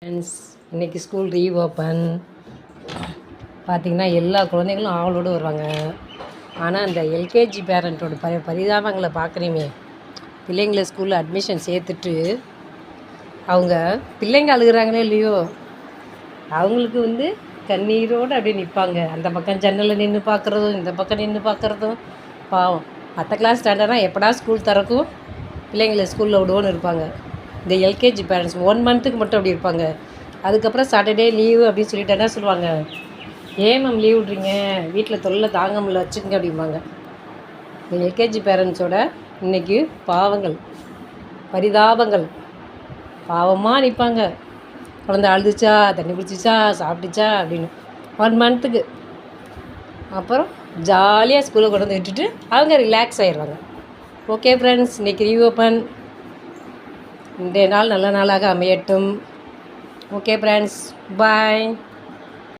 Friends, இன்றைக்கி school reopen. பார்த்திங்கன்னா எல்லா குழந்தைங்களும் ஆவலோடு வருவாங்க. ஆனால் அந்த எல்கேஜி பேரண்ட்டோட பரிதாபங்களை பார்க்குறீமே. பிள்ளைங்களை ஸ்கூலில் அட்மிஷன் சேர்த்துட்டு அவங்க பிள்ளைங்க அழுகிறாங்களே இல்லையோ, அவங்களுக்கு கண்ணீரோடு அப்படியே நிற்பாங்க. அந்த பக்கம் ஜன்னலில் நின்று பார்க்குறதும், இந்த பக்கம் நின்று பார்க்குறதும். பாவம், மற்ற கிளாஸ் ஸ்டாண்டர்டாக எப்படா ஸ்கூல் திறக்கும், பிள்ளைங்களை ஸ்கூலில் விடுவோன்னு இருப்பாங்க. இந்த எல்கேஜி பேரண்ட்ஸ் 1 மந்த்துக்கு மட்டும் அப்படி இருப்பாங்க. அதுக்கப்புறம் சாட்டர்டே லீவு அப்படின்னு சொல்லிட்டு என்ன சொல்லுவாங்க, ஏன் மேம் லீவ் விட்றீங்க, வீட்டில் தொல்லை தாங்க முடியல வச்சுக்கோங்க அப்படிம்பாங்க. இந்த எல்கேஜி பேரண்ட்ஸோட இன்றைக்கி பாவங்கள், பரிதாபங்கள். பாவமாக நிற்பாங்க. குழந்தை அழுதுச்சா, தண்ணி குடிச்சிச்சா, சாப்பிட்டுச்சா அப்படின்னு 1 மந்த்துக்கு. அப்புறம் ஜாலியாக ஸ்கூலில் கொண்டு வந்து விட்டுட்டு அவங்க ரிலாக்ஸ் ஆகிடுவாங்க. ஓகே ஃப்ரெண்ட்ஸ், இன்றைக்கி ரீஓப்பன். இன்றைய நாள் நல்ல நாளாக அமையட்டும். ஓகே ஃப்ரெண்ட்ஸ், பாய்.